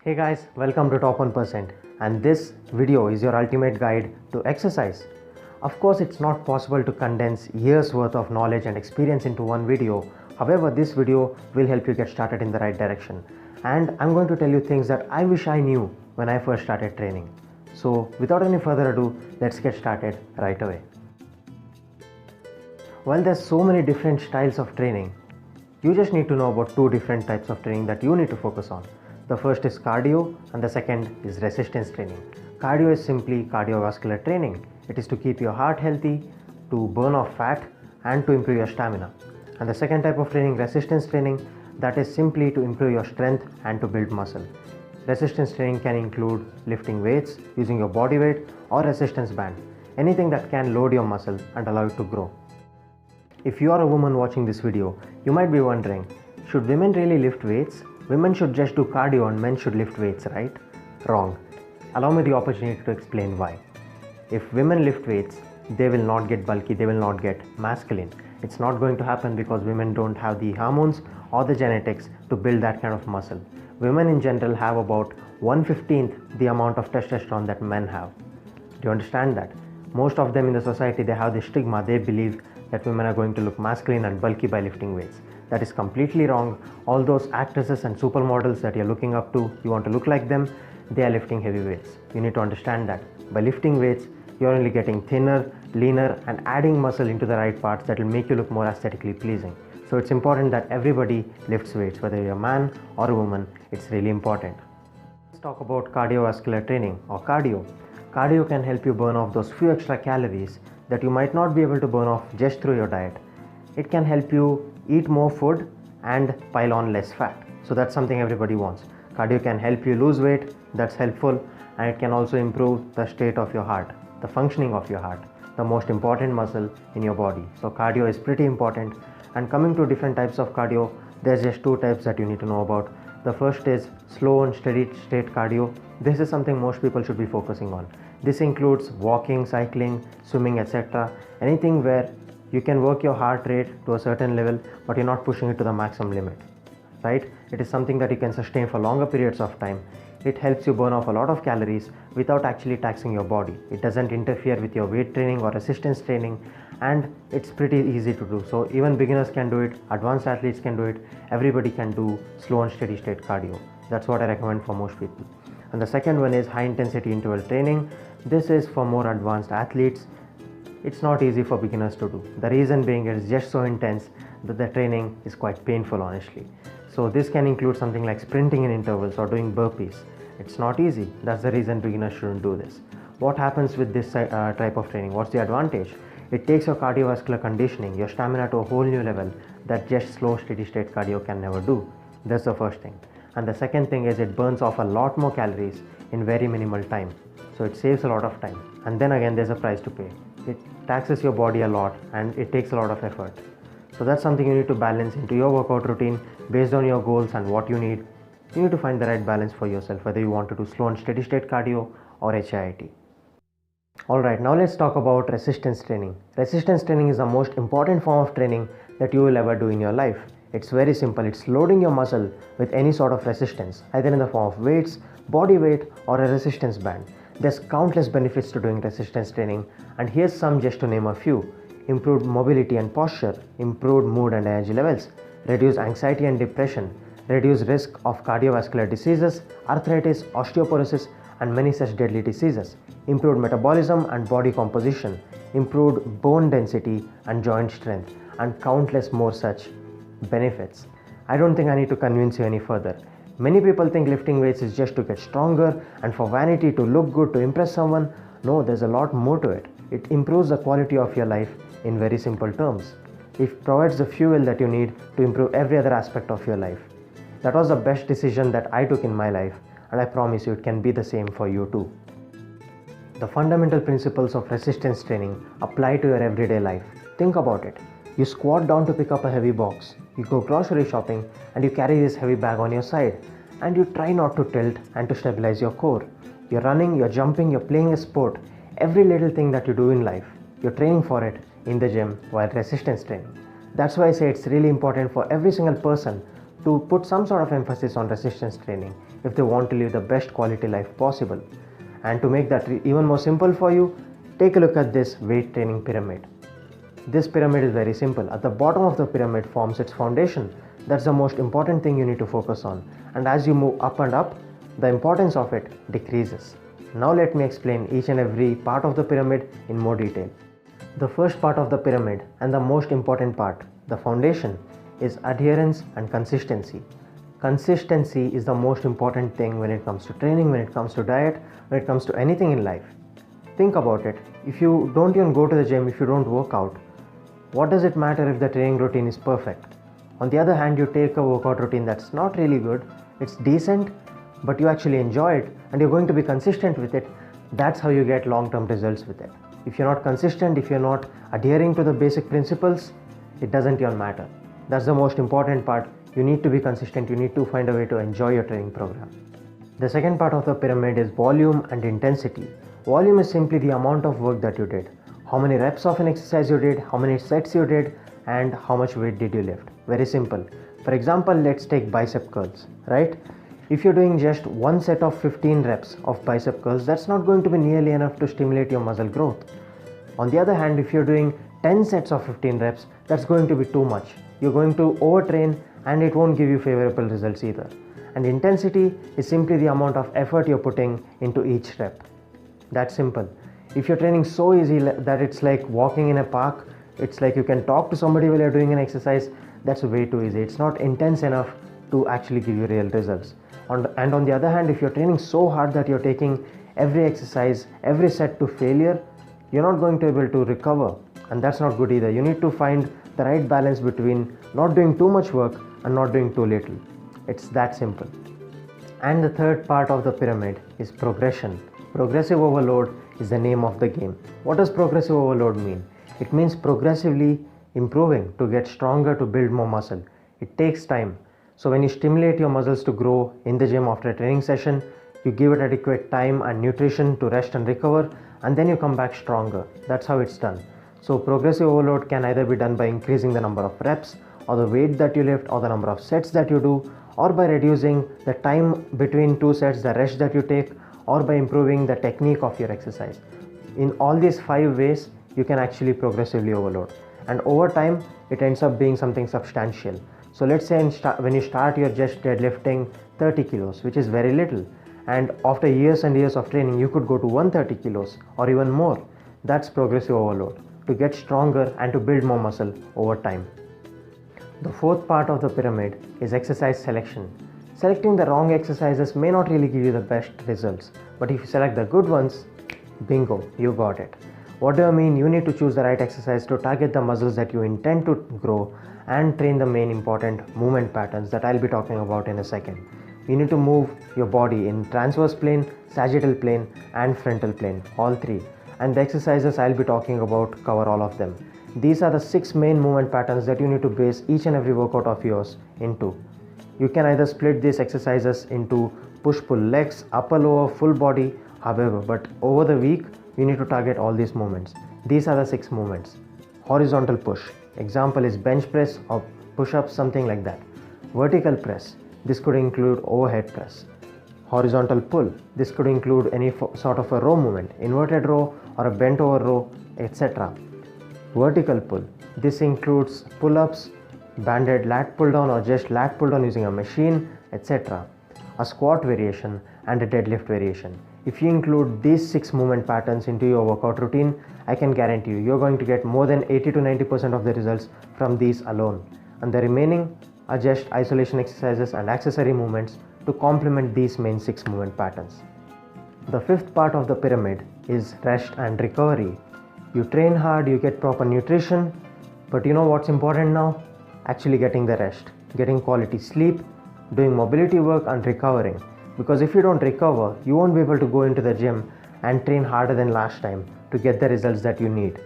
Hey guys, welcome to Top 1%, and this video is your ultimate guide to exercise. Of course, it's not possible to condense years worth of knowledge and experience into one video. However, this video will help you get started in the right direction. And I'm going to tell you things that I wish I knew when I first started training. So without any further ado, let's get started right away. While there's so many different styles of training, you just need to know about two different types of training that you need to focus on. The first is cardio and the second is resistance training. Cardio is simply cardiovascular training. It is to keep your heart healthy, to burn off fat and to improve your stamina. And the second type of training, resistance training, that is simply to improve your strength and to build muscle. Resistance training can include lifting weights, using your body weight or resistance band, anything that can load your muscle and allow it to grow. If you are a woman watching this video, you might be wondering, should women really lift weights? Women should just do cardio and men should lift weights, right? Wrong. Allow me the opportunity to explain why. If women lift weights, they will not get bulky, they will not get masculine. It's not going to happen because women don't have the hormones or the genetics to build that kind of muscle. Women in general have about 1/15 the amount of testosterone that men have. Do you understand that? Most of them in the society, they have this stigma. They believe that women are going to look masculine and bulky by lifting weights. That is completely wrong. All those actresses and supermodels that you're looking up to, you want to look like them, they are lifting heavy weights. You need to understand that. By lifting weights, you're only getting thinner, leaner and adding muscle into the right parts that will make you look more aesthetically pleasing. So it's important that everybody lifts weights, whether you're a man or a woman, it's really important. Let's talk about cardiovascular training or cardio. Cardio can help you burn off those few extra calories that you might not be able to burn off just through your diet. It can help you eat more food and pile on less fat. So that's something everybody wants. Cardio can help you lose weight, that's helpful, and it can also improve the state of your heart, the functioning of your heart, the most important muscle in your body. So cardio is pretty important. And coming to different types of cardio, there's just two types that you need to know about. The first is slow and steady state cardio. This is something most people should be focusing on. This includes walking, cycling, swimming, etc. Anything where you can work your heart rate to a certain level, but you're not pushing it to the maximum limit, right? It is something that you can sustain for longer periods of time. It helps you burn off a lot of calories without actually taxing your body. It doesn't interfere with your weight training or resistance training, and it's pretty easy to do. So even beginners can do it, advanced athletes can do it, everybody can do slow and steady state cardio. That's what I recommend for most people. And the second one is high intensity interval training. This is for more advanced athletes. It's not easy for beginners to do. The reason being it is just so intense that the training is quite painful, honestly. So this can include something like sprinting in intervals or doing burpees. It's not easy. That's the reason beginners shouldn't do this. What happens with this type of training? What's the advantage? It takes your cardiovascular conditioning, your stamina to a whole new level that just slow steady state cardio can never do. That's the first thing. And the second thing is it burns off a lot more calories in very minimal time. So it saves a lot of time. And then again, there's a price to pay. It taxes your body a lot and it takes a lot of effort. So that's something you need to balance into your workout routine based on your goals and what you need. You need to find the right balance for yourself, whether you want to do slow and steady state cardio or HIIT. Alright, now let's talk about resistance training. Resistance training is the most important form of training that you will ever do in your life. It's very simple. It's loading your muscle with any sort of resistance, either in the form of weights, body weight or a resistance band. There's countless benefits to doing resistance training, and here's some just to name a few. Improved mobility and posture, improved mood and energy levels, reduce anxiety and depression, reduce risk of cardiovascular diseases, arthritis, osteoporosis and many such deadly diseases, improved metabolism and body composition, improved bone density and joint strength, and countless more such benefits. I don't think I need to convince you any further. Many people think lifting weights is just to get stronger and for vanity, to look good, to impress someone. No, there's a lot more to it. It improves the quality of your life in very simple terms. It provides the fuel that you need to improve every other aspect of your life. That was the best decision that I took in my life, and I promise you it can be the same for you too. The fundamental principles of resistance training apply to your everyday life. Think about it. You squat down to pick up a heavy box, you go grocery shopping and you carry this heavy bag on your side, and you try not to tilt and to stabilize your core. You're running, you're jumping, you're playing a sport. Every little thing that you do in life, you're training for it in the gym while resistance training. That's why I say it's really important for every single person to put some sort of emphasis on resistance training. if they want to live the best quality life possible. And to make that even more simple for you, take a look at this weight training pyramid. This pyramid is very simple. At the bottom of the pyramid forms its foundation. That's the most important thing you need to focus on. And as you move up and up, the importance of it decreases. Now let me explain each and every part of the pyramid in more detail. The first part of the pyramid and the most important part, the foundation, is adherence and consistency. Consistency is the most important thing when it comes to training, when it comes to diet, when it comes to anything in life. Think about it. If you don't even go to the gym, if you don't work out, what does it matter if the training routine is perfect? On the other hand, you take a workout routine that's not really good, it's decent, but you actually enjoy it and you're going to be consistent with it. That's how you get long-term results with it. If you're not consistent, if you're not adhering to the basic principles, it doesn't even matter. That's the most important part. You need to be consistent. You need to find a way to enjoy your training program. The second part of the pyramid is volume and intensity. Volume is simply the amount of work that you did. How many reps of an exercise you did, how many sets you did, and how much weight did you lift. Very simple. For example, let's take bicep curls, right? If you're doing just one set of 15 reps of bicep curls, that's not going to be nearly enough to stimulate your muscle growth. On the other hand, if you're doing 10 sets of 15 reps, that's going to be too much. You're going to overtrain and it won't give you favorable results either. And intensity is simply the amount of effort you're putting into each rep. That's simple. If you're training so easy that it's like walking in a park, it's like you can talk to somebody while you're doing an exercise, that's way too easy. It's not intense enough to actually give you real results. And on the other hand, if you're training so hard that you're taking every exercise, every set to failure, you're not going to be able to recover, and that's not good either. You need to find the right balance between not doing too much work and not doing too little. It's that simple. And the third part of the pyramid is progression. Progressive overload is the name of the game. What does progressive overload mean? It means progressively improving to get stronger, to build more muscle. It takes time. So when you stimulate your muscles to grow in the gym after a training session, you give it adequate time and nutrition to rest and recover, and then you come back stronger. That's how it's done. So progressive overload can either be done by increasing the number of reps, or the weight that you lift, or the number of sets that you do, or by reducing the time between two sets, the rest that you take, or by improving the technique of your exercise. In all these 5 ways, you can actually progressively overload. And over time, it ends up being something substantial. So let's say when you start, you're just deadlifting 30 kilos, which is very little. And after years and years of training, you could go to 130 kilos or even more. That's progressive overload, to get stronger and to build more muscle over time. The fourth part of the pyramid is exercise selection. Selecting the wrong exercises may not really give you the best results, but if you select the good ones, bingo, you got it. What do I mean? You need to choose the right exercise to target the muscles that you intend to grow and train the main important movement patterns that I'll be talking about in a second. You need to move your body in transverse plane, sagittal plane, and frontal plane, all 3. And the exercises I'll be talking about cover all of them. These are the 6 main movement patterns that you need to base each and every workout of yours into. You can either split these exercises into push-pull legs, upper, lower, full body, however, but over the week, you need to target all these movements. These are the 6 movements. Horizontal push, example is bench press or push-ups, something like that. Vertical press, this could include overhead press. Horizontal pull, this could include any sort of a row movement, inverted row or a bent over row, etc. Vertical pull, this includes pull-ups, banded lat pull down or just lat pull down using a machine, etc. A squat variation and a deadlift variation. If you include these 6 movement patterns into your workout routine, I can guarantee you're going to get more than 80 to 90% of the results from these alone. And the remaining are just isolation exercises and accessory movements to complement these main 6 movement patterns. The fifth part of the pyramid is rest and recovery. You train hard, you get proper nutrition, but you know what's important now? Actually getting the rest, getting quality sleep, doing mobility work and recovering. Because if you don't recover, you won't be able to go into the gym and train harder than last time to get the results that you need.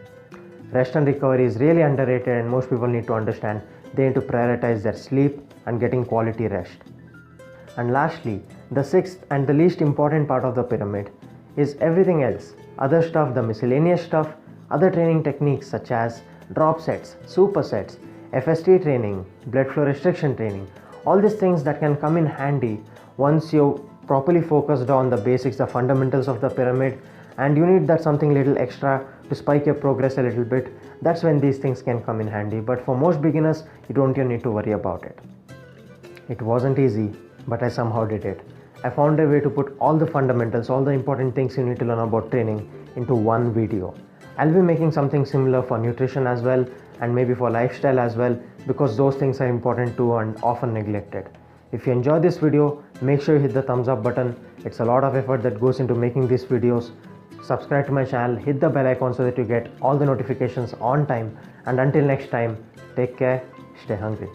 Rest and recovery is really underrated, and most people need to understand they need to prioritize their sleep and getting quality rest. And lastly, the 6th and the least important part of the pyramid is everything else. Other stuff, the miscellaneous stuff, other training techniques such as drop sets, supersets, FST training, blood flow restriction training, all these things that can come in handy Once you properly focused on the basics, the fundamentals of the pyramid, and you need that something little extra to spike your progress a little bit, that's when these things can come in handy. But for most beginners, you don't even need to worry about it. It wasn't easy, but I somehow did it. I found a way to put all the fundamentals, all the important things you need to learn about training into one video. I'll be making something similar for nutrition as well, and maybe for lifestyle as well, because those things are important too and often neglected. If you enjoyed this video, make sure you hit the thumbs up button. It's a lot of effort that goes into making these videos. Subscribe to my channel, hit the bell icon so that you get all the notifications on time, and until next time, take care, stay hungry.